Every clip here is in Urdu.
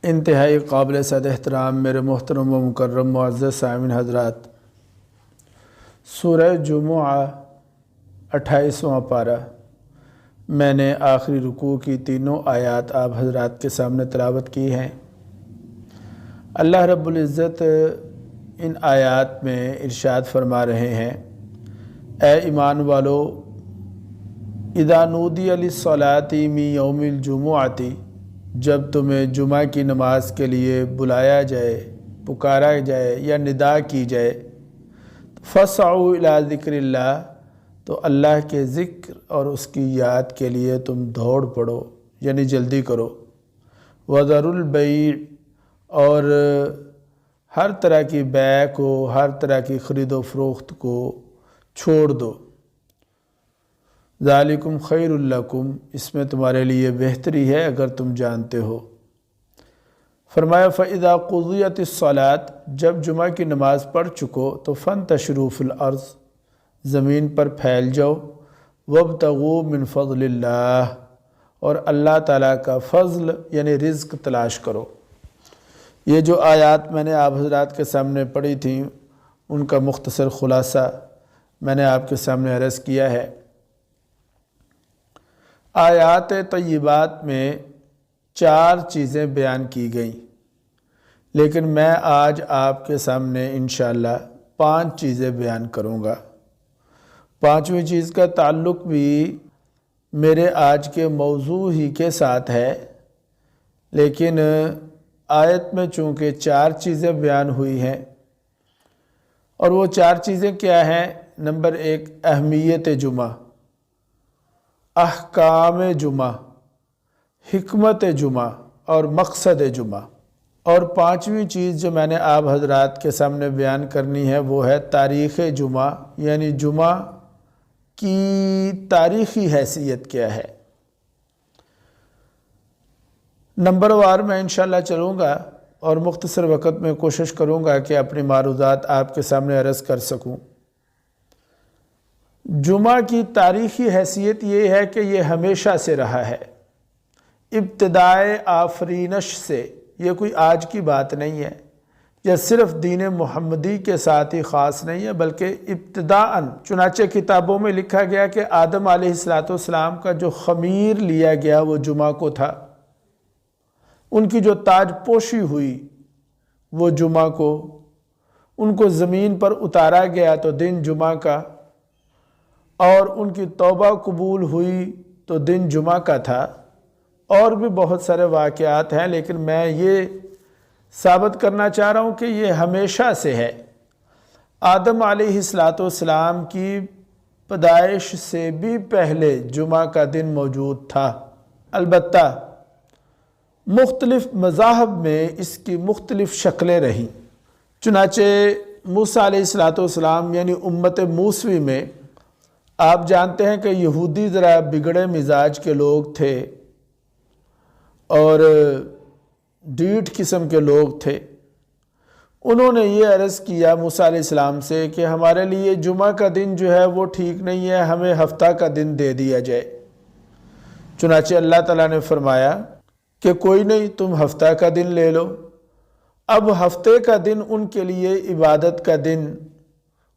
انتہائی قابل صد احترام میرے محترم و مکرم معزز سامعین حضرات، سورہ جمعہ 28واں پارہ میں نے آخری رکوع کی تینوں آیات آپ حضرات کے سامنے تلاوت کی ہیں۔ اللہ رب العزت ان آیات میں ارشاد فرما رہے ہیں، اے ایمان والو، اذا نودی للصلاۃ من یوم الجمعۃ، جب تمہیں جمعہ کی نماز کے لیے بلایا جائے، پکارا جائے یا ندا کی جائے، فاسعوا الی ذکر اللہ، تو اللہ کے ذکر اور اس کی یاد کے لیے تم دوڑ پڑو، یعنی جلدی کرو۔ وذروا البیع، اور ہر طرح کی بیع کو، ہر طرح کی خرید و فروخت کو چھوڑ دو۔ ذالکم خیر لکم، اس میں تمہارے لیے بہتری ہے اگر تم جانتے ہو۔ فرمایا فاذا قضیت الصلاۃ، جب جمعہ کی نماز پڑھ چکو تو فانتشروا فی الارض، زمین پر پھیل جاؤ، وابتغوا من فضل اللہ، اور اللہ تعالیٰ کا فضل یعنی رزق تلاش کرو۔ یہ جو آیات میں نے آپ حضرات کے سامنے پڑھی تھیں، ان کا مختصر خلاصہ میں نے آپ کے سامنے عرض کیا ہے۔ آیات طیبات میں 4 چیزیں بیان کی گئیں، لیکن میں آج آپ کے سامنے انشاءاللہ 5 چیزیں بیان کروں گا۔ 5ویں چیز کا تعلق بھی میرے آج کے موضوع ہی کے ساتھ ہے، لیکن آیت میں چونکہ 4 چیزیں بیان ہوئی ہیں، اور وہ 4 چیزیں کیا ہیں؟ نمبر 1 اہمیت جمعہ، احکام جمعہ، حکمت جمعہ اور مقصد جمعہ۔ اور 5ویں چیز جو میں نے آپ حضرات کے سامنے بیان کرنی ہے وہ ہے تاریخ جمعہ، یعنی جمعہ کی تاریخی حیثیت کیا ہے۔ نمبر وار میں انشاءاللہ چلوں گا اور مختصر وقت میں کوشش کروں گا کہ اپنی معروضات آپ کے سامنے عرض کر سکوں۔ جمعہ کی تاریخی حیثیت یہ ہے کہ یہ ہمیشہ سے رہا ہے، ابتدائے آفرینش سے، یہ کوئی آج کی بات نہیں ہے، یہ صرف دین محمدی کے ساتھ ہی خاص نہیں ہے، بلکہ ابتداءً چنانچہ کتابوں میں لکھا گیا کہ آدم علیہ السلام کا جو خمیر لیا گیا وہ جمعہ کو تھا، ان کی جو تاج پوشی ہوئی وہ جمعہ کو، ان کو زمین پر اتارا گیا تو دن جمعہ کا، اور ان کی توبہ قبول ہوئی تو دن جمعہ کا تھا۔ اور بھی بہت سارے واقعات ہیں، لیکن میں یہ ثابت کرنا چاہ رہا ہوں کہ یہ ہمیشہ سے ہے۔ آدم علیہ السلام کی پیدائش سے بھی پہلے جمعہ کا دن موجود تھا، البتہ مختلف مذاہب میں اس کی مختلف شکلیں رہیں۔ چنانچہ موسیٰ علیہ السلام یعنی امت موسوی میں آپ جانتے ہیں کہ یہودی ذرا بگڑے مزاج کے لوگ تھے اور ڈھیٹ قسم کے لوگ تھے۔ انہوں نے یہ عرض کیا موسیٰ علیہ السلام سے کہ ہمارے لیے جمعہ کا دن جو ہے وہ ٹھیک نہیں ہے، ہمیں ہفتہ کا دن دے دیا جائے۔ چنانچہ اللہ تعالیٰ نے فرمایا کہ کوئی نہیں، تم ہفتہ کا دن لے لو۔ اب ہفتے کا دن ان کے لیے عبادت کا دن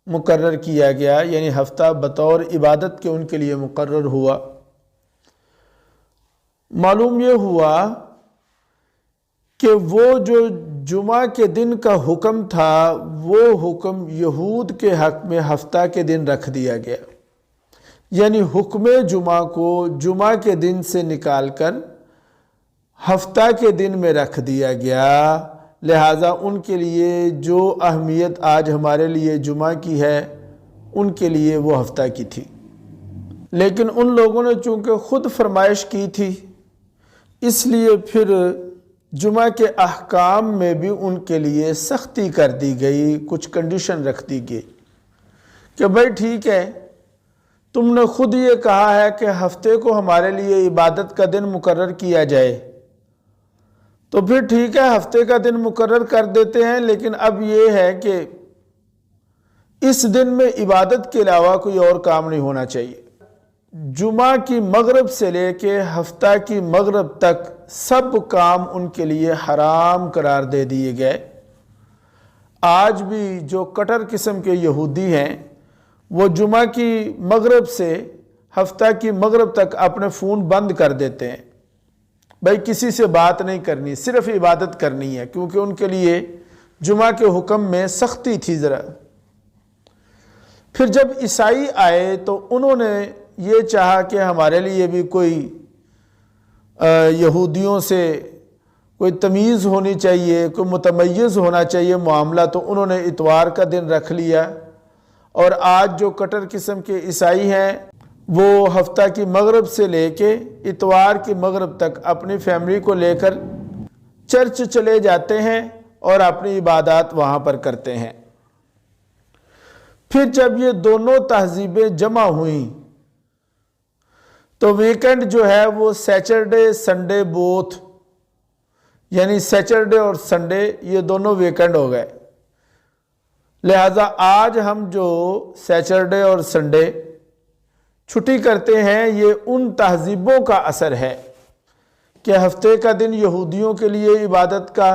مقرر کیا گیا، یعنی ہفتہ بطور عبادت کے ان کے لیے مقرر ہوا۔ معلوم یہ ہوا کہ وہ جو جمعہ کے دن کا حکم تھا وہ حکم یہود کے حق میں ہفتہ کے دن رکھ دیا گیا، یعنی حکم جمعہ کو جمعہ کے دن سے نکال کر ہفتہ کے دن میں رکھ دیا گیا۔ لہٰذا ان کے لیے جو اہمیت آج ہمارے لیے جمعہ کی ہے ان کے لیے وہ ہفتہ کی تھی، لیکن ان لوگوں نے چونکہ خود فرمائش کی تھی، اس لیے پھر جمعہ کے احکام میں بھی ان کے لیے سختی کر دی گئی، کچھ کنڈیشن رکھ دی گئی کہ بھائی ٹھیک ہے، تم نے خود یہ کہا ہے کہ ہفتے کو ہمارے لیے عبادت کا دن مقرر کیا جائے، تو پھر ٹھیک ہے ہفتے کا دن مقرر کر دیتے ہیں، لیکن اب یہ ہے کہ اس دن میں عبادت کے علاوہ کوئی اور کام نہیں ہونا چاہیے۔ جمعہ کی مغرب سے لے کے ہفتہ کی مغرب تک سب کام ان کے لیے حرام قرار دے دیے گئے۔ آج بھی جو کٹر قسم کے یہودی ہیں وہ جمعہ کی مغرب سے ہفتہ کی مغرب تک اپنے فون بند کر دیتے ہیں، بھائی کسی سے بات نہیں کرنی، صرف عبادت کرنی ہے، کیونکہ ان کے لیے جمعہ کے حکم میں سختی تھی ذرا۔ پھر جب عیسائی آئے تو انہوں نے یہ چاہا کہ ہمارے لیے بھی کوئی یہودیوں سے کوئی تمیز ہونی چاہیے، کوئی متمیز ہونا چاہیے معاملہ، تو انہوں نے اتوار کا دن رکھ لیا۔ اور آج جو کٹر قسم کے عیسائی ہیں وہ ہفتہ کی مغرب سے لے کے اتوار کی مغرب تک اپنی فیملی کو لے کر چرچ چلے جاتے ہیں اور اپنی عبادات وہاں پر کرتے ہیں۔ پھر جب یہ دونوں تہذیبیں جمع ہوئیں تو ویکنڈ جو ہے وہ سیچرڈے سنڈے بوتھ، یعنی سیچرڈے اور سنڈے یہ دونوں ویکنڈ ہو گئے۔ لہذا آج ہم جو سیچرڈے اور سنڈے چھٹی کرتے ہیں یہ ان تہذیبوں کا اثر ہے کہ ہفتے کا دن یہودیوں کے لیے عبادت کا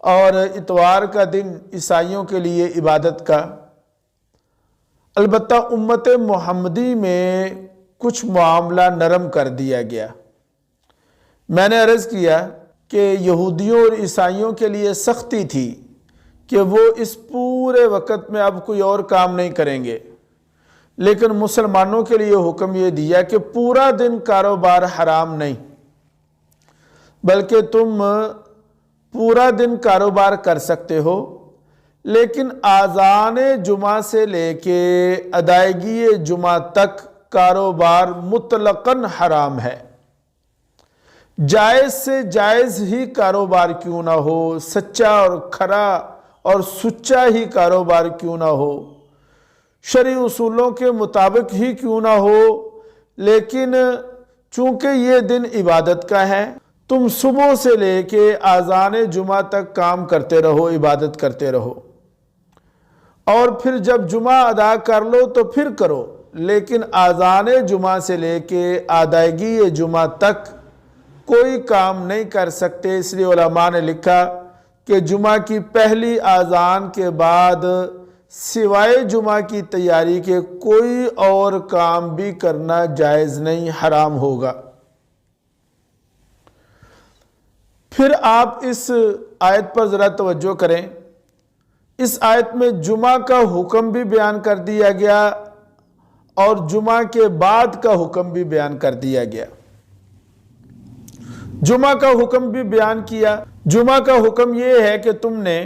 اور اتوار کا دن عیسائیوں کے لیے عبادت کا۔ البتہ امت محمدی میں کچھ معاملہ نرم کر دیا گیا۔ میں نے عرض کیا کہ یہودیوں اور عیسائیوں کے لیے سختی تھی کہ وہ اس پورے وقت میں اب کوئی اور کام نہیں کریں گے، لیکن مسلمانوں کے لیے حکم یہ دیا کہ پورا دن کاروبار حرام نہیں، بلکہ تم پورا دن کاروبار کر سکتے ہو، لیکن آذان جمعہ سے لے کے ادائیگی جمعہ تک کاروبار مطلقاً حرام ہے۔ جائز سے جائز ہی کاروبار کیوں نہ ہو، سچا اور کھرا اور سچا ہی کاروبار کیوں نہ ہو، شرعی اصولوں کے مطابق ہی کیوں نہ ہو، لیکن چونکہ یہ دن عبادت کا ہے تم صبح سے لے کے آذان جمعہ تک کام کرتے رہو، عبادت کرتے رہو، اور پھر جب جمعہ ادا کر لو تو پھر کرو، لیکن آذان جمعہ سے لے کے ادائیگی جمعہ تک کوئی کام نہیں کر سکتے۔ اس لیے علماء نے لکھا کہ جمعہ کی پہلی آذان کے بعد سوائے جمعہ کی تیاری کے کوئی اور کام بھی کرنا جائز نہیں، حرام ہوگا۔ پھر آپ اس آیت پر ذرا توجہ کریں۔ اس آیت میں جمعہ کا حکم بھی بیان کر دیا گیا اور جمعہ کے بعد کا حکم بھی بیان کر دیا گیا۔ جمعہ کا حکم بھی بیان کیا۔ جمعہ کا حکم یہ ہے کہ تم نے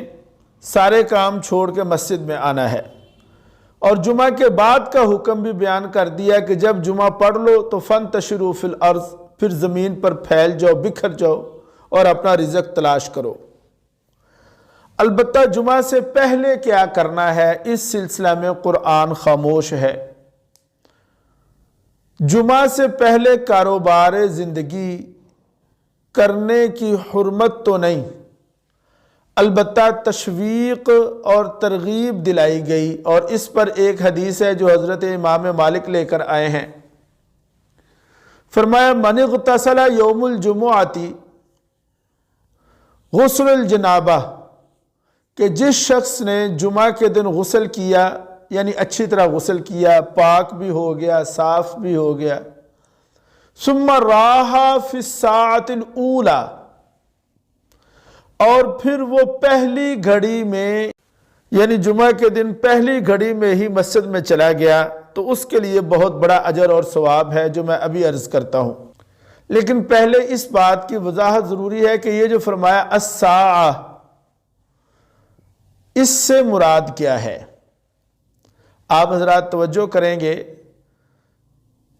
سارے کام چھوڑ کے مسجد میں آنا ہے، اور جمعہ کے بعد کا حکم بھی بیان کر دیا کہ جب جمعہ پڑھ لو تو فانتشروا فی الارض، پھر زمین پر پھیل جاؤ، بکھر جاؤ اور اپنا رزق تلاش کرو۔ البتہ جمعہ سے پہلے کیا کرنا ہے اس سلسلہ میں قرآن خاموش ہے۔ جمعہ سے پہلے کاروبار زندگی کرنے کی حرمت تو نہیں، البتہ تشویق اور ترغیب دلائی گئی، اور اس پر ایک حدیث ہے جو حضرت امام مالک لے کر آئے ہیں۔ فرمایا من اغتسل یوم الجمعۃ غسل الجنابہ، کہ جس شخص نے جمعہ کے دن غسل کیا، یعنی اچھی طرح غسل کیا، پاک بھی ہو گیا، صاف بھی ہو گیا، ثم راح فی الساعۃ الاولی، اور پھر وہ پہلی گھڑی میں، یعنی جمعہ کے دن پہلی گھڑی میں ہی مسجد میں چلا گیا، تو اس کے لیے بہت بڑا اجر اور ثواب ہے جو میں ابھی عرض کرتا ہوں۔ لیکن پہلے اس بات کی وضاحت ضروری ہے کہ یہ جو فرمایا الساعہ، اس سے مراد کیا ہے؟ آپ حضرات توجہ کریں گے،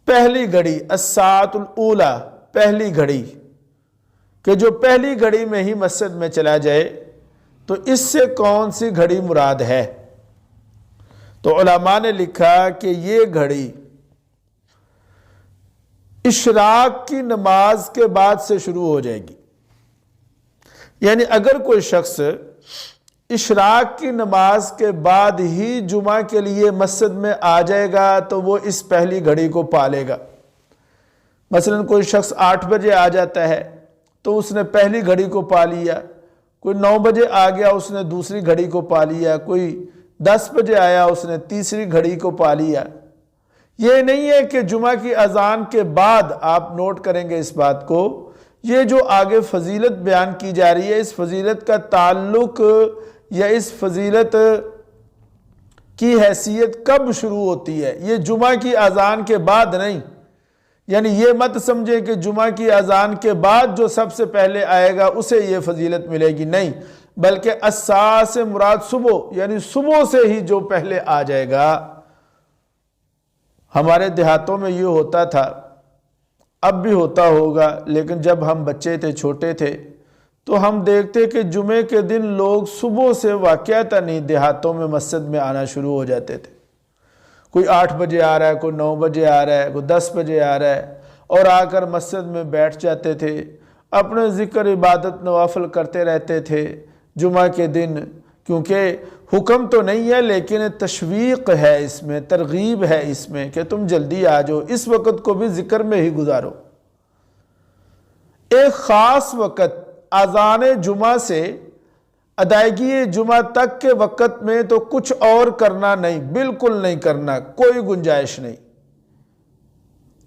پہلی گھڑی الساعۃ الاولی، پہلی گھڑی، کہ جو پہلی گھڑی میں ہی مسجد میں چلا جائے، تو اس سے کون سی گھڑی مراد ہے؟ تو علماء نے لکھا کہ یہ گھڑی اشراق کی نماز کے بعد سے شروع ہو جائے گی۔ یعنی اگر کوئی شخص اشراق کی نماز کے بعد ہی جمعہ کے لیے مسجد میں آ جائے گا تو وہ اس پہلی گھڑی کو پالے گا۔ مثلا کوئی شخص 8 بجے آ جاتا ہے تو اس نے پہلی گھڑی کو پا لیا، کوئی 9 بجے آ گیا اس نے دوسری گھڑی کو پا لیا، کوئی 10 بجے آیا اس نے تیسری گھڑی کو پا لیا۔ یہ نہیں ہے کہ جمعہ کی اذان کے بعد، آپ نوٹ کریں گے اس بات کو، یہ جو آگے فضیلت بیان کی جا رہی ہے، اس فضیلت کا تعلق یا اس فضیلت کی حیثیت کب شروع ہوتی ہے؟ یہ جمعہ کی اذان کے بعد نہیں، یعنی یہ مت سمجھیں کہ جمعہ کی اذان کے بعد جو سب سے پہلے آئے گا اسے یہ فضیلت ملے گی، نہیں، بلکہ الساعہ سے مراد صبح، یعنی صبح سے ہی جو پہلے آ جائے گا۔ ہمارے دیہاتوں میں یہ ہوتا تھا، اب بھی ہوتا ہوگا، لیکن جب ہم بچے تھے، چھوٹے تھے، تو ہم دیکھتے کہ جمعے کے دن لوگ صبح سے واقعتاً ہی دیہاتوں میں مسجد میں آنا شروع ہو جاتے تھے۔ کوئی 8 بجے آ رہا ہے، کوئی 9 بجے آ رہا ہے، کوئی 10 بجے آ رہا ہے، اور آ کر مسجد میں بیٹھ جاتے تھے، اپنے ذکر عبادت نوافل کرتے رہتے تھے جمعہ کے دن، کیونکہ حکم تو نہیں ہے لیکن تشویق ہے اس میں، ترغیب ہے اس میں کہ تم جلدی آ جاؤ، اس وقت کو بھی ذکر میں ہی گزارو۔ ایک خاص وقت اذان جمعہ سے ادائیگی جمعہ تک کے وقت میں تو کچھ اور کرنا نہیں، بالکل نہیں کرنا، کوئی گنجائش نہیں،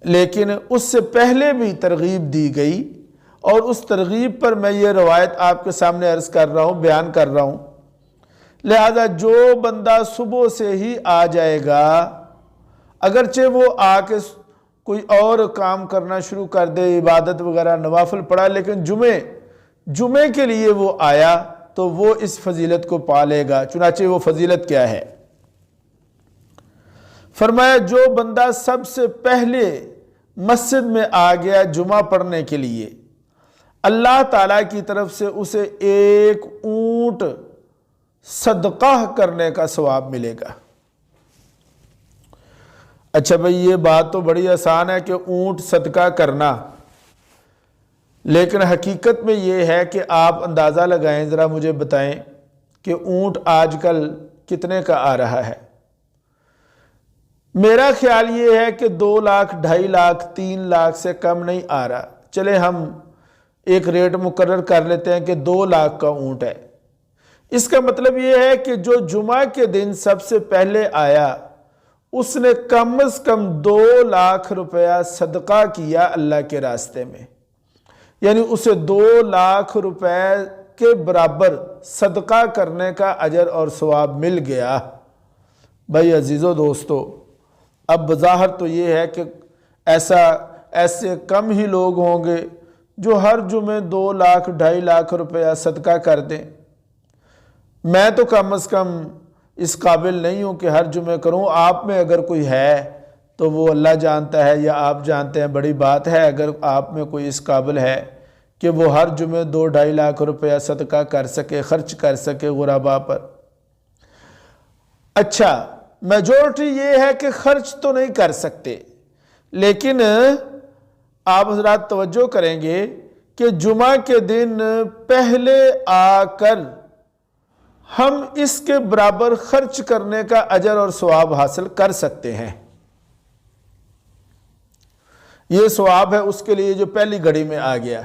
لیکن اس سے پہلے بھی ترغیب دی گئی، اور اس ترغیب پر میں یہ روایت آپ کے سامنے عرض کر رہا ہوں، بیان کر رہا ہوں۔ لہذا جو بندہ صبح سے ہی آ جائے گا، اگرچہ وہ آ کے کوئی اور کام کرنا شروع کر دے، عبادت وغیرہ نوافل پڑھا، لیکن جمعے کے لیے وہ آیا تو وہ اس فضیلت کو پا لے گا۔ چنانچہ وہ فضیلت کیا ہے؟ فرمایا جو بندہ سب سے پہلے مسجد میں آ گیا جمعہ پڑھنے کے لیے، اللہ تعالیٰ کی طرف سے اسے ایک اونٹ صدقہ کرنے کا ثواب ملے گا۔ اچھا بھئی، یہ بات تو بڑی آسان ہے کہ اونٹ صدقہ کرنا، لیکن حقیقت میں یہ ہے کہ آپ اندازہ لگائیں، ذرا مجھے بتائیں کہ اونٹ آج کل کتنے کا آ رہا ہے؟ میرا خیال یہ ہے کہ 2 لاکھ، 2.5 لاکھ، 3 لاکھ سے کم نہیں آ رہا۔ چلے ہم ایک ریٹ مقرر کر لیتے ہیں کہ 2 لاکھ کا اونٹ ہے۔ اس کا مطلب یہ ہے کہ جو جمعہ کے دن سب سے پہلے آیا اس نے کم از کم 2 لاکھ روپیہ صدقہ کیا اللہ کے راستے میں، یعنی اسے 2 لاکھ روپے کے برابر صدقہ کرنے کا اجر اور ثواب مل گیا۔ بھائی عزیزو دوستو، اب بظاہر تو یہ ہے کہ ایسے کم ہی لوگ ہوں گے جو ہر جمعے 2 لاکھ، 2.5 لاکھ روپیہ صدقہ کر دیں۔ میں تو کم از کم اس قابل نہیں ہوں کہ ہر جمعے کروں۔ آپ میں اگر کوئی ہے تو وہ اللہ جانتا ہے یا آپ جانتے ہیں، بڑی بات ہے اگر آپ میں کوئی اس قابل ہے کہ وہ ہر جمعے 2-2.5 لاکھ روپیہ صدقہ کر سکے، خرچ کر سکے غرباء پر۔ اچھا، میجورٹی یہ ہے کہ خرچ تو نہیں کر سکتے، لیکن آپ حضرات توجہ کریں گے کہ جمعہ کے دن پہلے آ کر ہم اس کے برابر خرچ کرنے کا اجر اور ثواب حاصل کر سکتے ہیں۔ یہ ثواب ہے اس کے لیے جو پہلی گھڑی میں آ گیا۔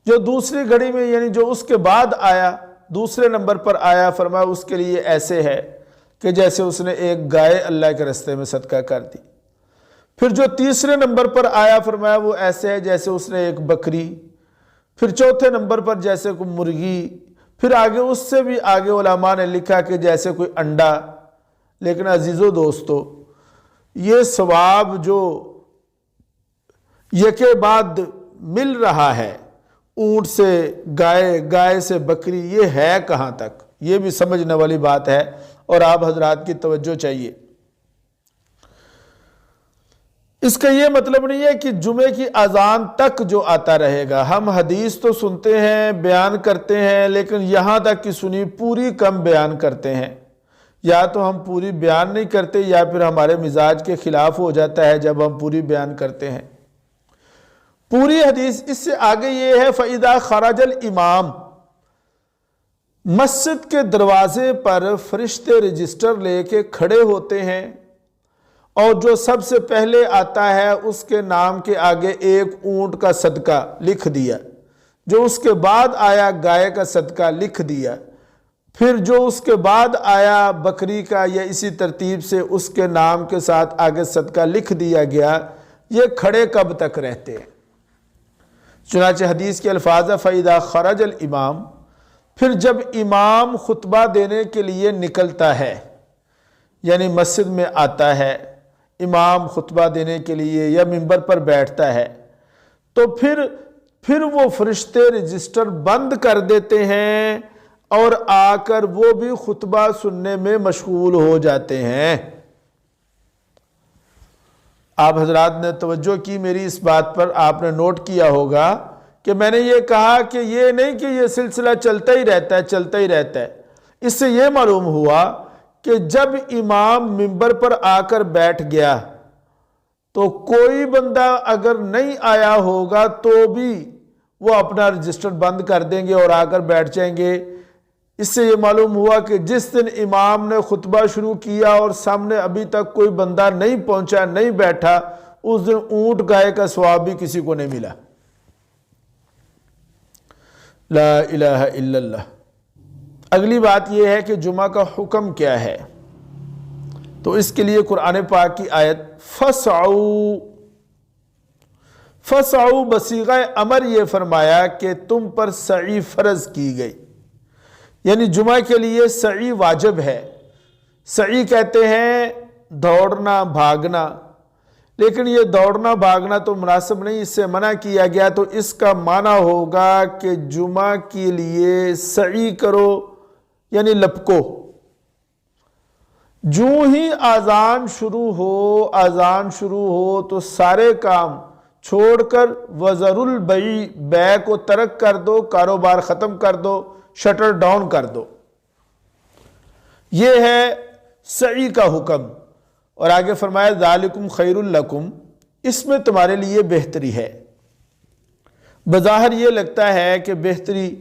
جو دوسری گھڑی میں، یعنی جو اس کے بعد آیا، دوسرے نمبر پر آیا، فرمایا اس کے لیے ایسے ہے کہ جیسے اس نے ایک گائے اللہ کے راستے میں صدقہ کر دی۔ پھر جو تیسرے نمبر پر آیا، فرمایا وہ ایسے ہے جیسے اس نے ایک بکری، پھر چوتھے نمبر پر جیسے کوئی مرغی، پھر آگے اس سے بھی آگے علماء نے لکھا کہ جیسے کوئی انڈا۔ لیکن عزیزو دوستو، یہ ثواب جو یکے بعد مل رہا ہے، اونٹ سے گائے، گائے سے بکری، یہ ہے کہاں تک؟ یہ بھی سمجھنے والی بات ہے اور آپ حضرات کی توجہ چاہیے۔ اس کا یہ مطلب نہیں ہے کہ جمعے کی اذان تک جو آتا رہے گا۔ ہم حدیث تو سنتے ہیں، بیان کرتے ہیں، لیکن یہاں تک کہ سنی پوری کم بیان کرتے ہیں۔ یا تو ہم پوری بیان نہیں کرتے یا پھر ہمارے مزاج کے خلاف ہو جاتا ہے جب ہم پوری بیان کرتے ہیں۔ پوری حدیث اس سے آگے یہ ہے، فَإِذَا خَرَجَ الْإِمَامُ، مسجد کے دروازے پر فرشتے رجسٹر لے کے کھڑے ہوتے ہیں، اور جو سب سے پہلے آتا ہے اس کے نام کے آگے ایک اونٹ کا صدقہ لکھ دیا۔ جو اس کے بعد آیا گائے کا صدقہ لکھ دیا، پھر جو اس کے بعد آیا بکری کا، یا اسی ترتیب سے اس کے نام کے ساتھ آگے صدقہ لکھ دیا گیا، یہ کھڑے کب تک رہتے ہیں؟ چنانچہ حدیث کے الفاظ فَإِذَا خَرَجَ الْإِمَامُ، پھر جب امام خطبہ دینے کے لیے نکلتا ہے، یعنی مسجد میں آتا ہے امام خطبہ دینے کے لیے یا منبر پر بیٹھتا ہے، تو پھر وہ فرشتے رجسٹر بند کر دیتے ہیں اور آ کر وہ بھی خطبہ سننے میں مشغول ہو جاتے ہیں۔ آپ حضرات نے توجہ کی میری اس بات پر، آپ نے نوٹ کیا ہوگا کہ میں نے یہ کہا کہ یہ نہیں کہ یہ سلسلہ چلتا ہی رہتا ہے۔ اس سے یہ معلوم ہوا کہ جب امام منبر پر آ کر بیٹھ گیا تو کوئی بندہ اگر نہیں آیا ہوگا تو بھی وہ اپنا رجسٹر بند کر دیں گے اور آ کر بیٹھ جائیں گے۔ اس سے یہ معلوم ہوا کہ جس دن امام نے خطبہ شروع کیا اور سامنے ابھی تک کوئی بندہ نہیں پہنچا، نہیں بیٹھا، اس دن اونٹ گائے کا ثواب بھی کسی کو نہیں ملا۔ لا الہ الا اللہ۔ اگلی بات یہ ہے کہ جمعہ کا حکم کیا ہے؟ تو اس کے لیے قرآن پاک کی آیت فَسْعَوْا بصیغہ امر یہ فرمایا کہ تم پر سعی فرض کی گئی، یعنی جمعہ کے لیے سعی واجب ہے۔ سعی کہتے ہیں دوڑنا بھاگنا، لیکن یہ دوڑنا بھاگنا تو مناسب نہیں، اس سے منع کیا گیا، تو اس کا معنی ہوگا کہ جمعہ کے لیے سعی کرو، یعنی لپکو۔ جو ہی اذان شروع ہو تو سارے کام چھوڑ کر وَذَرُوا الْبَيْعَ، بیع کو ترک کر دو، کاروبار ختم کر دو، شٹر ڈاؤن کر دو۔ یہ ہے سعی کا حکم، اور آگے فرمایا ذَلِكُمْ خَيْرٌ لَكُمْ، اس میں تمہارے لیے بہتری ہے۔ بظاہر یہ لگتا ہے کہ بہتری،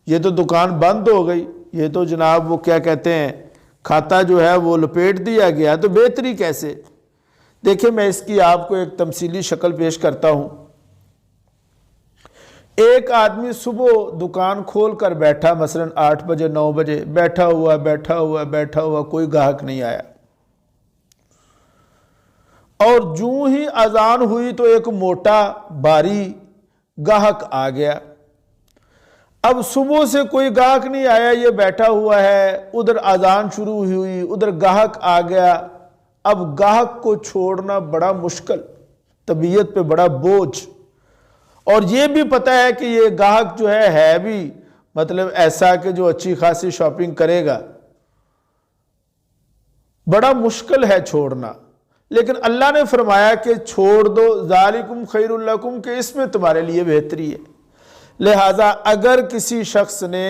یہ تو دکان بند ہو گئی، یہ تو جناب وہ کیا کہتے ہیں کھاتا جو ہے وہ لپیٹ دیا گیا، تو بہتری کیسے؟ دیکھیں میں اس کی آپ کو ایک تمثیلی شکل پیش کرتا ہوں۔ ایک آدمی صبح دکان کھول کر بیٹھا، مثلا 8 بجے 9 بجے، بیٹھا ہوا کوئی گاہک نہیں آیا، اور جو ہی اذان ہوئی تو ایک موٹا بھاری گاہک آ گیا۔ اب صبح سے کوئی گاہک نہیں آیا، یہ بیٹھا ہوا ہے، ادھر اذان شروع ہوئی، ادھر گاہک آ گیا۔ اب گاہک کو چھوڑنا بڑا مشکل، طبیعت پہ بڑا بوجھ، اور یہ بھی پتہ ہے کہ یہ گاہک جو ہے بھی مطلب ایسا کہ جو اچھی خاصی شاپنگ کرے گا، بڑا مشکل ہے چھوڑنا۔ لیکن اللہ نے فرمایا کہ چھوڑ دو، ذالکم خیر لکم، کہ اس میں تمہارے لیے بہتری ہے۔ لہٰذا اگر کسی شخص نے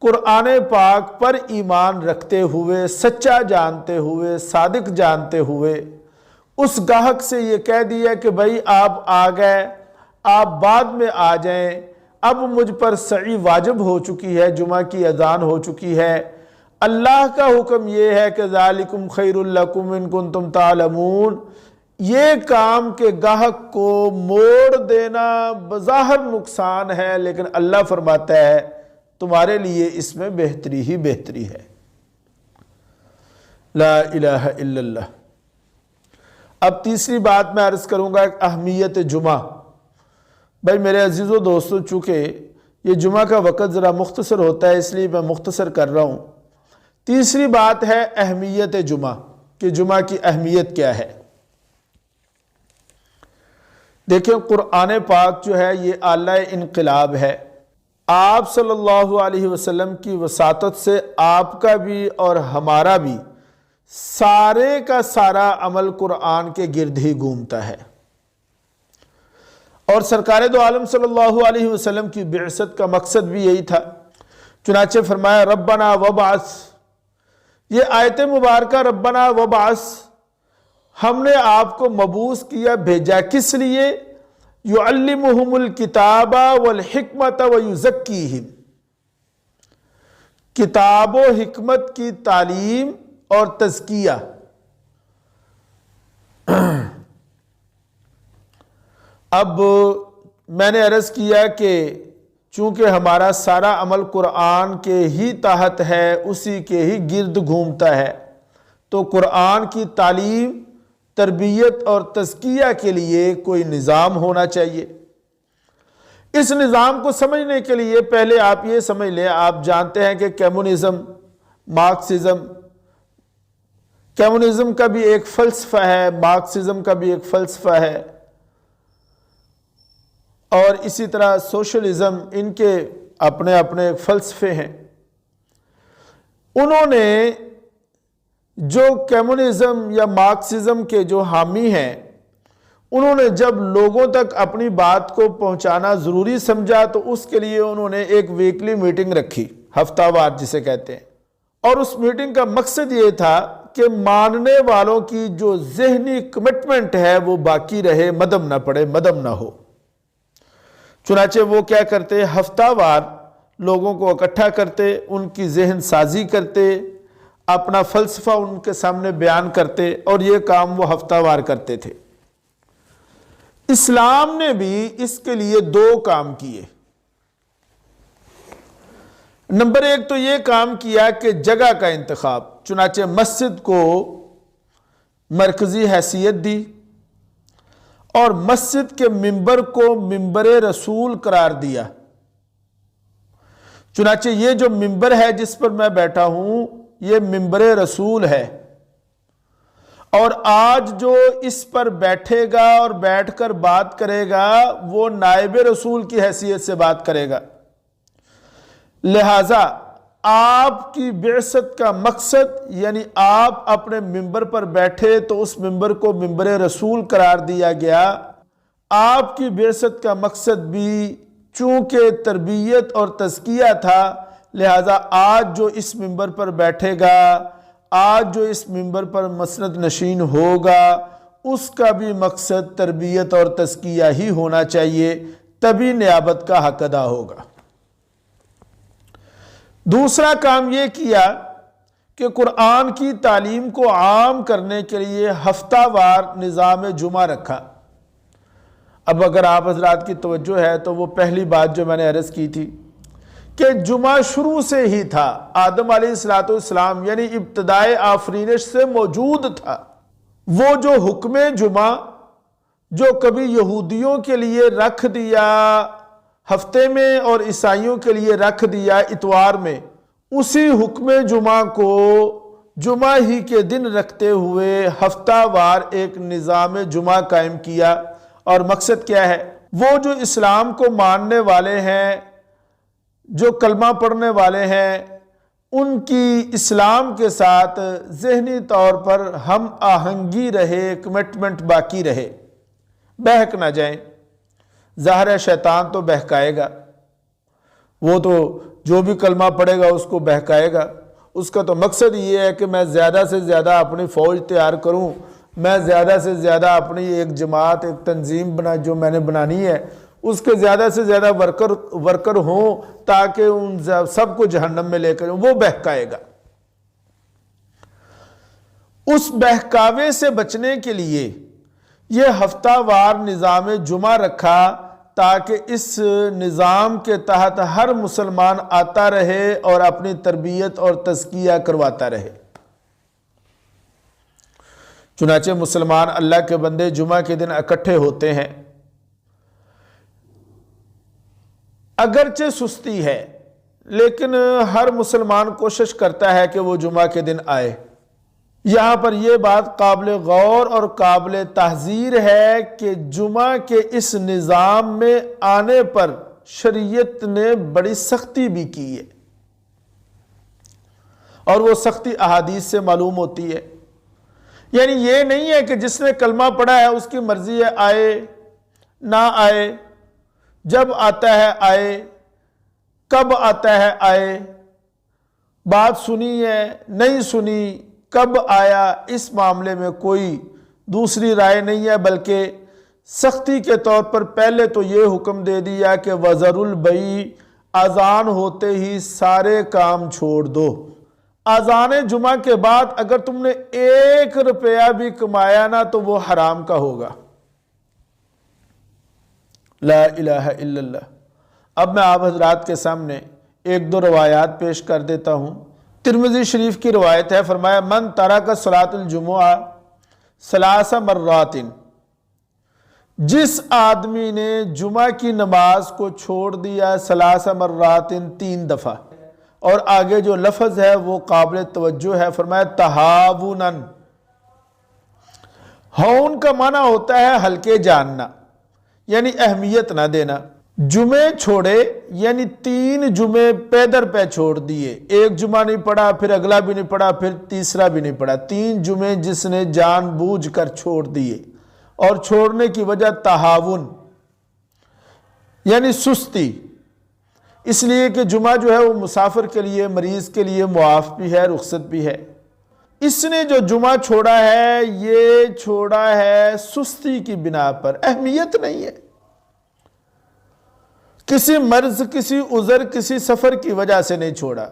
قرآن پاک پر ایمان رکھتے ہوئے، سچا جانتے ہوئے، صادق جانتے ہوئے اس گاہک سے یہ کہہ دیا کہ بھائی آپ آ گئے، آپ بعد میں آ جائیں، اب مجھ پر سعی واجب ہو چکی ہے، جمعہ کی اذان ہو چکی ہے، اللہ کا حکم یہ ہے کہ ذالکم خیر لکم ان کنتم تعلمون، یہ کام کے گاہک کو موڑ دینا بظاہر نقصان ہے، لیکن اللہ فرماتا ہے تمہارے لیے اس میں بہتری ہی بہتری ہے۔ لا الہ الا اللہ۔ اب تیسری بات میں عرض کروں گا، اہمیت جمعہ۔ بھائی میرے عزیز و دوستو، چونکہ یہ جمعہ کا وقت ذرا مختصر ہوتا ہے، اس لیے میں مختصر کر رہا ہوں۔ تیسری بات ہے اہمیت جمعہ، کہ جمعہ کی اہمیت کیا ہے۔ دیکھیں قرآن پاک جو ہے یہ آلہ انقلاب ہے۔ آپ صلی اللہ علیہ وسلم کی وساطت سے آپ کا بھی اور ہمارا بھی سارے کا سارا عمل قرآن کے گرد ہی گھومتا ہے، اور سرکار دو عالم صلی اللہ علیہ وسلم کی بعثت کا مقصد بھی یہی تھا۔ چنانچہ فرمایا ربنا وبعث، یہ آیت مبارکہ ربنا وبعث، ہم نے آپ کو مبعوث کیا، بھیجا کس لیے؟ یعلمہم الکتاب والحکمت ویزکیہم، کتاب و حکمت کی تعلیم اور تزکیہ۔ اب میں نے عرض کیا کہ چونکہ ہمارا سارا عمل قرآن کے ہی تحت ہے، اسی کے ہی گرد گھومتا ہے، تو قرآن کی تعلیم، تربیت اور تزکیہ کے لیے کوئی نظام ہونا چاہیے۔ اس نظام کو سمجھنے کے لیے پہلے آپ یہ سمجھ لیں، آپ جانتے ہیں کہ کمیونزم، کمیونزم کا بھی ایک فلسفہ ہے، مارکسزم کا بھی ایک فلسفہ ہے، اور اسی طرح سوشلزم، ان کے اپنے اپنے فلسفے ہیں۔ انہوں نے جو کمیونزم یا مارکسزم کے جو حامی ہیں، انہوں نے جب لوگوں تک اپنی بات کو پہنچانا ضروری سمجھا تو اس کے لیے انہوں نے ایک ویکلی میٹنگ رکھی، ہفتہ وار جسے کہتے ہیں، اور اس میٹنگ کا مقصد یہ تھا کہ ماننے والوں کی جو ذہنی کمٹمنٹ ہے وہ باقی رہے، مدم نہ پڑے، مدم نہ ہو۔ چنانچہ وہ کیا کرتے، ہفتہ وار لوگوں کو اکٹھا کرتے، ان کی ذہن سازی کرتے، اپنا فلسفہ ان کے سامنے بیان کرتے، اور یہ کام وہ ہفتہ وار کرتے تھے۔ اسلام نے بھی اس کے لیے دو کام کیے۔ نمبر ایک تو یہ کام کیا کہ جگہ کا انتخاب، چنانچہ مسجد کو مرکزی حیثیت دی، اور مسجد کے منبر کو منبر رسول قرار دیا۔ چنانچہ یہ جو منبر ہے جس پر میں بیٹھا ہوں، یہ منبر رسول ہے، اور آج جو اس پر بیٹھے گا اور بیٹھ کر بات کرے گا وہ نائب رسول کی حیثیت سے بات کرے گا۔ لہٰذا آپ کی بعثت کا مقصد، یعنی آپ اپنے منبر پر بیٹھے تو اس منبر کو منبر رسول قرار دیا گیا۔ آپ کی بعثت کا مقصد بھی چونکہ تربیت اور تزکیہ تھا، لہٰذا آج جو اس منبر پر بیٹھے گا، آج جو اس منبر پر مسند نشین ہوگا، اس کا بھی مقصد تربیت اور تزکیہ ہی ہونا چاہیے، تبھی نیابت کا حق ادا ہوگا۔ دوسرا کام یہ کیا کہ قرآن کی تعلیم کو عام کرنے کے لیے ہفتہ وار نظام جمعہ رکھا۔ اب اگر آپ حضرات کی توجہ ہے تو وہ پہلی بات جو میں نے عرض کی تھی کہ جمعہ شروع سے ہی تھا، آدم علیہ السلام یعنی ابتدائے آفرینش سے موجود تھا۔ وہ جو حکم جمعہ جو کبھی یہودیوں کے لیے رکھ دیا ہفتے میں اور عیسائیوں کے لیے رکھ دیا اتوار میں، اسی حکم جمعہ کو جمعہ ہی کے دن رکھتے ہوئے ہفتہ وار ایک نظام جمعہ قائم کیا۔ اور مقصد کیا ہے؟ وہ جو اسلام کو ماننے والے ہیں، جو کلمہ پڑھنے والے ہیں، ان کی اسلام کے ساتھ ذہنی طور پر ہم آہنگی رہے، کمٹمنٹ باقی رہے، بہک نہ جائیں۔ ظاہر ہے شیطان تو بہکائے گا، وہ تو جو بھی کلمہ پڑھے گا اس کو بہکائے گا۔ اس کا تو مقصد یہ ہے کہ میں زیادہ سے زیادہ اپنی فوج تیار کروں، میں زیادہ سے زیادہ اپنی ایک جماعت، ایک تنظیم جو میں نے بنانی ہے، اس کے زیادہ سے زیادہ ورکر ہوں تاکہ ان سب کو جہنم میں لے کر وہ بہکائے گا۔ اس بہکاوے سے بچنے کے لیے یہ ہفتہ وار نظام جمعہ رکھا تاکہ اس نظام کے تحت ہر مسلمان آتا رہے اور اپنی تربیت اور تزکیہ کرواتا رہے۔ چنانچہ مسلمان اللہ کے بندے جمعہ کے دن اکٹھے ہوتے ہیں، اگرچہ سستی ہے لیکن ہر مسلمان کوشش کرتا ہے کہ وہ جمعہ کے دن آئے۔ یہاں پر یہ بات قابل غور اور قابل تحذیر ہے کہ جمعہ کے اس نظام میں آنے پر شریعت نے بڑی سختی بھی کی ہے، اور وہ سختی احادیث سے معلوم ہوتی ہے۔ یعنی یہ نہیں ہے کہ جس نے کلمہ پڑھا ہے اس کی مرضی ہے آئے نہ آئے، جب آتا ہے آئے، کب آتا ہے آئے، بات سنی ہے نہیں سنی، کب آیا، اس معاملے میں کوئی دوسری رائے نہیں ہے، بلکہ سختی کے طور پر پہلے تو یہ حکم دے دیا کہ وَذَرُوا الْبَيْعَ، اذان ہوتے ہی سارے کام چھوڑ دو۔ اذان جمعہ کے بعد اگر تم نے 1 روپیہ بھی کمایا نا تو وہ حرام کا ہوگا۔ لا الہ الا اللہ۔ اب میں آپ حضرات کے سامنے ایک دو روایات پیش کر دیتا ہوں۔ ترمذی شریف کی روایت ہے، فرمایا من ترک صلاۃ الجمعہ ثلاث مرات، جس آدمی نے جمعہ کی نماز کو چھوڑ دیا ثلاث مرات 3 دفعہ، اور آگے جو لفظ ہے وہ قابل توجہ ہے، فرمایا تہاونا۔ ہون کا معنی ہوتا ہے ہلکے جاننا، یعنی اہمیت نہ دینا۔ جمعے چھوڑے یعنی 3 جمعے پیدر پہ چھوڑ دیے، ایک جمعہ نہیں پڑھا، پھر اگلا بھی نہیں پڑھا، پھر تیسرا بھی نہیں پڑھا، 3 جمعے جس نے جان بوجھ کر چھوڑ دیے، اور چھوڑنے کی وجہ تہاون یعنی سستی، اس لیے کہ جمعہ جو ہے وہ مسافر کے لیے، مریض کے لیے معاف بھی ہے، رخصت بھی ہے۔ اس نے جو جمعہ چھوڑا ہے یہ چھوڑا ہے سستی کی بنا پر، اہمیت نہیں ہے، کسی مرض، کسی عذر، کسی سفر کی وجہ سے نہیں چھوڑا۔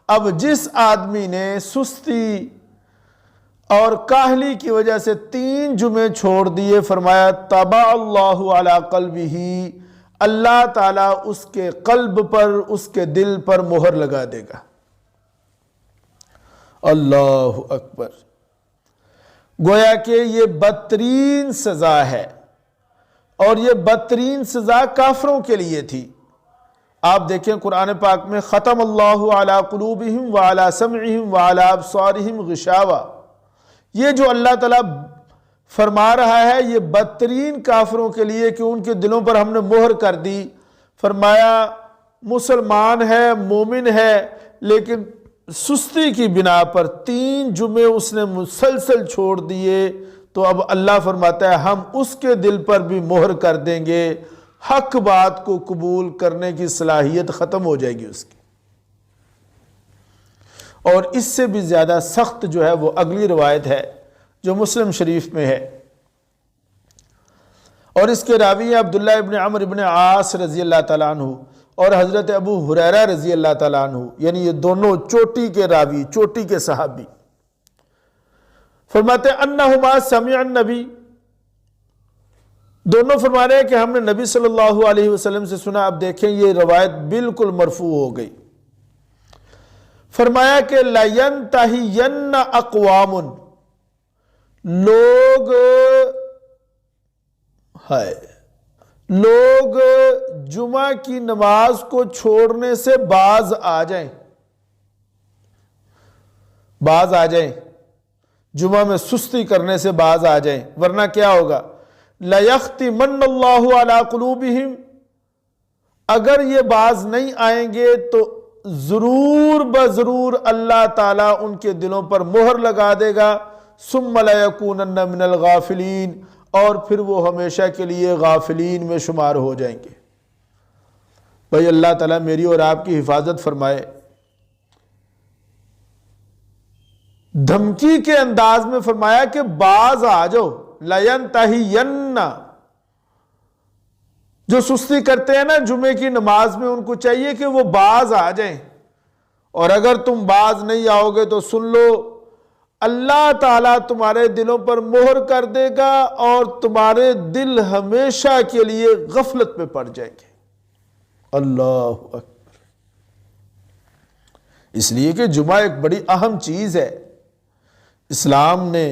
اب جس آدمی نے سستی اور کاہلی کی وجہ سے 3 جمعے چھوڑ دیے، فرمایا طبع اللہ علی قلبہ، اللہ تعالیٰ اس کے قلب پر، اس کے دل پر مہر لگا دے گا۔ اللہ اکبر۔ گویا کہ یہ بدترین سزا ہے، اور یہ بدترین سزا کافروں کے لیے تھی۔ آپ دیکھیں قرآن پاک میں ختم اللہ علی قلوبہم وعلی سمعہم وعلی ابصارہم غشاوہ، یہ جو اللہ تعالیٰ فرما رہا ہے یہ بدترین کافروں کے لیے کہ ان کے دلوں پر ہم نے مہر کر دی۔ فرمایا مسلمان ہے، مومن ہے، لیکن سستی کی بنا پر 3 جمعے اس نے مسلسل چھوڑ دیے، تو اب اللہ فرماتا ہے ہم اس کے دل پر بھی مہر کر دیں گے، حق بات کو قبول کرنے کی صلاحیت ختم ہو جائے گی اس کی۔ اور اس سے بھی زیادہ سخت جو ہے وہ اگلی روایت ہے جو مسلم شریف میں ہے، اور اس کے راوی ہیں عبداللہ ابن عمر ابن عاص رضی اللہ تعالیٰ عنہ اور حضرت ابو ہریرہ رضی اللہ تعالیٰ عنہ، یعنی یہ دونوں چوٹی کے راوی، چوٹی کے صحابی۔ فرماتے ہیں انہما سمع النبی، دونوں فرما رہے ہیں کہ ہم نے نبی صلی اللہ علیہ وسلم سے سنا۔ اب دیکھیں یہ روایت بالکل مرفوع ہو گئی۔ فرمایا کہ لَيَنْتَهِيَنَّ أَقْوَامٌ، لوگ جمعہ کی نماز کو چھوڑنے سے باز آ جائیں، جمعہ میں سستی کرنے سے باز آ جائیں، ورنہ کیا ہوگا؟ لَيَخْتِمَنَّ اللَّهُ عَلَىٰ قُلُوبِهِمْ، اگر یہ باز نہیں آئیں گے تو ضرور بضرور اللہ تعالیٰ ان کے دلوں پر مہر لگا دے گا، ثُمَّ لَيَكُونَنَّ مِنَ الْغَافِلِينَ، اور پھر وہ ہمیشہ کے لیے غافلین میں شمار ہو جائیں گے۔ بھائی اللہ تعالیٰ میری اور آپ کی حفاظت فرمائے۔ دھمکی کے انداز میں فرمایا کہ باز آ جاؤ، لَيَنْتَهِيَنَّ، جو سستی کرتے ہیں نا جمعے کی نماز میں، ان کو چاہیے کہ وہ باز آ جائیں، اور اگر تم باز نہیں آؤ گے تو سن لو اللہ تعالیٰ تمہارے دلوں پر مہر کر دے گا، اور تمہارے دل ہمیشہ کے لیے غفلت میں پڑ جائیں گے۔ اللہ اکبر۔ اس لیے کہ جمعہ ایک بڑی اہم چیز ہے، اسلام نے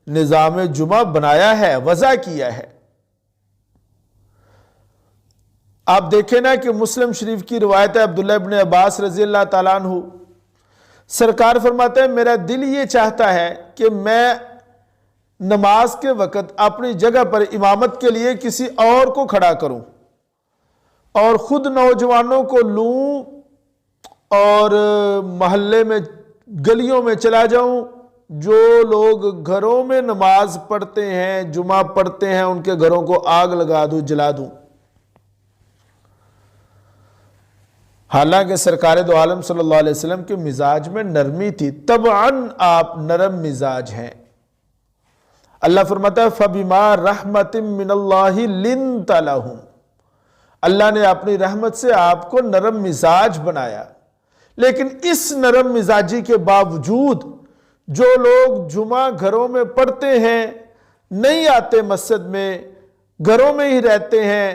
نظام جمعہ بنایا ہے، وضع کیا ہے۔ آپ دیکھیں نا کہ مسلم شریف کی روایت ہے عبداللہ ابن عباس رضی اللہ تعالیٰ عنہ، سرکار فرماتے ہیں میرا دل یہ چاہتا ہے کہ میں نماز کے وقت اپنی جگہ پر امامت کے لیے کسی اور کو کھڑا کروں، اور خود نوجوانوں کو لوں اور محلے میں، گلیوں میں چلا جاؤں، جو لوگ گھروں میں نماز پڑھتے ہیں، جمعہ پڑھتے ہیں، ان کے گھروں کو آگ لگا دوں، جلا دوں۔ حالانکہ سرکار دو عالم صلی اللہ علیہ وسلم کے مزاج میں نرمی تھی، طبعاً آپ نرم مزاج ہیں۔ اللہ فرماتا ہے فَبِمَا رَحْمَةٍ مِّنَ اللَّهِ لِنْتَ لَهُمْ، اللہ نے اپنی رحمت سے آپ کو نرم مزاج بنایا، لیکن اس نرم مزاجی کے باوجود جو لوگ جمعہ گھروں میں پڑھتے ہیں، نہیں آتے مسجد میں، گھروں میں ہی رہتے ہیں،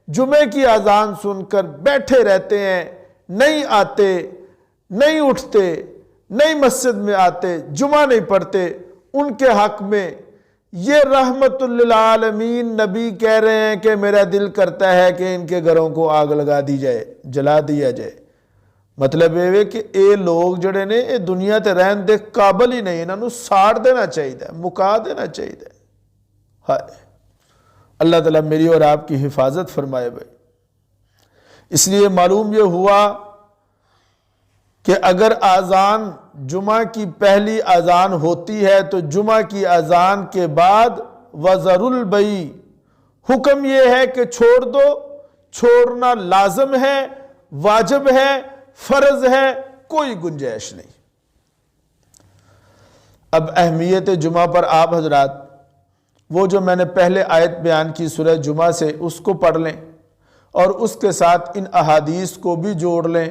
جمعے کی اذان سن کر بیٹھے رہتے ہیں، نہیں آتے، نہیں اٹھتے، نہیں مسجد میں آتے، جمعہ نہیں پڑھتے، ان کے حق میں یہ رحمت للعالمین نبی کہہ رہے ہیں کہ میرا دل کرتا ہے کہ ان کے گھروں کو آگ لگا دی جائے، جلا دیا جائے۔ مطلب یہ ہے کہ اے لوگ جڑے نے اے دنیا تے رہن دے قابل ہی نہیں، انہوں نے ساڑ دینا چاہیے، مکا دینا چاہیے۔ ہائے اللہ تعالیٰ میری اور آپ کی حفاظت فرمائے بھائی۔ اس لیے معلوم یہ ہوا کہ اگر اذان جمعہ کی پہلی اذان ہوتی ہے تو جمعہ کی اذان کے بعد وذر البیع، حکم یہ ہے کہ چھوڑ دو، چھوڑنا لازم ہے، واجب ہے، فرض ہے، کوئی گنجائش نہیں۔ اب اہمیت جمعہ پر آپ حضرات وہ جو میں نے پہلے آیت بیان کی سورہ جمعہ سے اس کو پڑھ لیں اور اس کے ساتھ ان احادیث کو بھی جوڑ لیں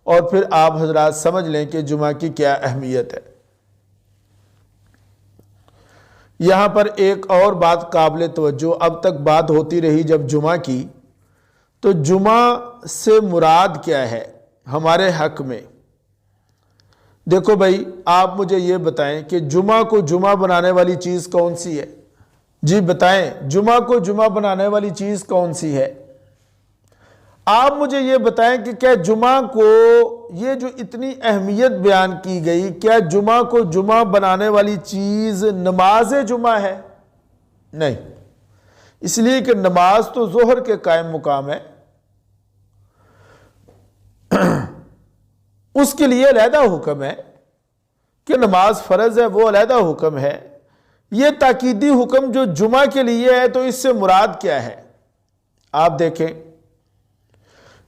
اور پھر آپ حضرات سمجھ لیں کہ جمعہ کی کیا اہمیت ہے۔ یہاں پر ایک اور بات قابل توجہ، اب تک بات ہوتی رہی جب جمعہ کی، تو جمعہ سے مراد کیا ہے ہمارے حق میں؟ دیکھو بھائی آپ مجھے یہ بتائیں کہ جمعہ کو جمعہ بنانے والی چیز کون سی ہے؟ جی بتائیں، جمعہ کو جمعہ بنانے والی چیز کون سی ہے؟ آپ مجھے یہ بتائیں کہ کیا جمعہ کو یہ جو اتنی اہمیت بیان کی گئی، کیا جمعہ کو جمعہ بنانے والی چیز نماز جمعہ ہے؟ نہیں، اس لیے کہ نماز تو ظہر کے قائم مقام ہے، اس کے لیے علیحدہ حکم ہے کہ نماز فرض ہے، وہ علیحدہ حکم ہے۔ یہ تاکیدی حکم جو جمعہ کے لیے ہے تو اس سے مراد کیا ہے؟ آپ دیکھیں،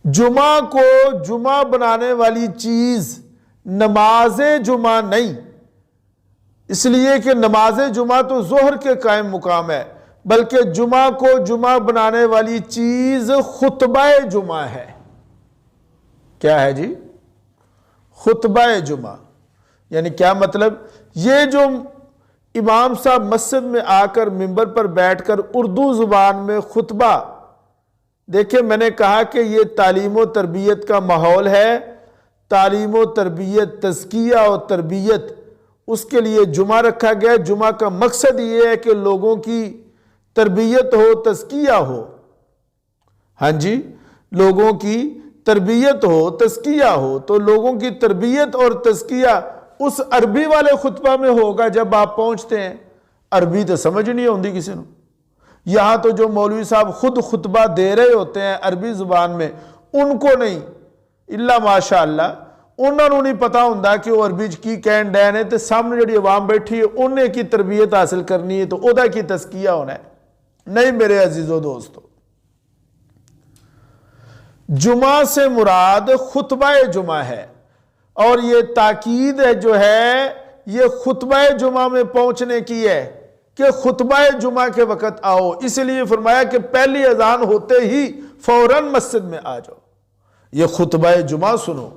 جمعہ کو جمعہ بنانے والی چیز نماز جمعہ نہیں، اس لیے کہ نماز جمعہ تو ظہر کے قائم مقام ہے، بلکہ جمعہ کو جمعہ بنانے والی چیز خطبہ جمعہ ہے۔ کیا ہے جی؟ خطبہ جمعہ۔ یعنی کیا مطلب؟ یہ جو امام صاحب مسجد میں آ کر منبر پر بیٹھ کر اردو زبان میں خطبہ، دیکھیں میں نے کہا کہ یہ تعلیم و تربیت کا ماحول ہے، تعلیم و تربیت، تزکیہ اور تربیت، اس کے لیے جمعہ رکھا گیا۔ جمعہ کا مقصد یہ ہے کہ لوگوں کی تربیت ہو، تزکیہ ہو، ہاں جی، لوگوں کی تربیت ہو، تزکیہ ہو، تو لوگوں کی تربیت اور تزکیہ اس عربی والے خطبہ میں ہوگا جب آپ پہنچتے ہیں۔ عربی تو سمجھ نہیں ہوندی کسی نے، یہاں تو جو مولوی صاحب خود خطبہ دے رہے ہوتے ہیں عربی زبان میں، ان کو نہیں، اللہ ماشاءاللہ انہوں نے نہیں پتا ہوندہ کہ وہ عربی کی کہن ڈین ہے، تو سامنے جڑی عوام بیٹھی ہے انہیں کی تربیت حاصل کرنی ہے تو اودا کی تزکیہ ہونا ہے۔ نہیں میرے عزیزو دوستو، جمعہ سے مراد خطبہ جمعہ ہے، اور یہ تاکید ہے جو ہے یہ خطبہ جمعہ میں پہنچنے کی ہے کہ خطبہ جمعہ کے وقت آؤ۔ اس لیے فرمایا کہ پہلی اذان ہوتے ہی فوراً مسجد میں آ جاؤ، یہ خطبہ جمعہ سنو۔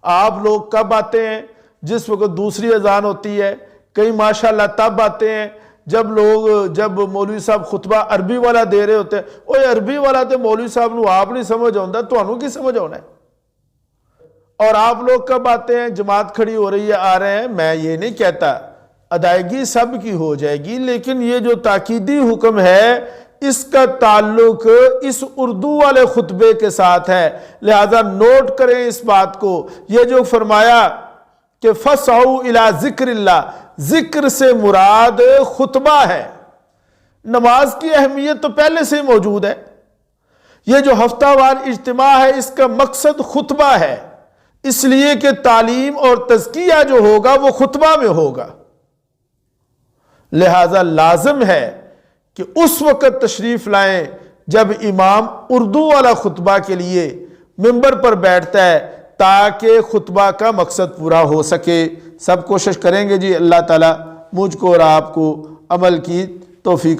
آپ لوگ کب آتے ہیں؟ جس وقت دوسری اذان ہوتی ہے، کئی ماشاءاللہ تب آتے ہیں جب مولوی صاحب خطبہ عربی والا دے رہے ہوتے ہیں۔ اوہ عربی والا تے مولوی صاحب نو آپ نہیں سمجھ آؤندہ، تو انہوں کی سمجھ آؤنا ہے؟ اور آپ لوگ کب آتے ہیں؟ جماعت کھڑی ہو رہی ہے، آ رہے ہیں۔ میں یہ نہیں کہتا، ادائیگی سب کی ہو جائے گی، لیکن یہ جو تاکیدی حکم ہے اس کا تعلق اس اردو والے خطبے کے ساتھ ہے، لہذا نوٹ کریں اس بات کو۔ یہ جو فرمایا کہ فَسْعَوْا إِلَىٰ ذِكْرِ اللَّهِ، ذکر سے مراد خطبہ ہے۔ نماز کی اہمیت تو پہلے سے موجود ہے، یہ جو ہفتہ وار اجتماع ہے اس کا مقصد خطبہ ہے، اس لیے کہ تعلیم اور تزکیہ جو ہوگا وہ خطبہ میں ہوگا، لہذا لازم ہے کہ اس وقت تشریف لائیں جب امام اردو والا خطبہ کے لیے منبر پر بیٹھتا ہے، تاکہ خطبہ کا مقصد پورا ہو سکے۔ سب کوشش کریں گے جی، اللہ تعالیٰ مجھ کو اور آپ کو عمل کی توفیق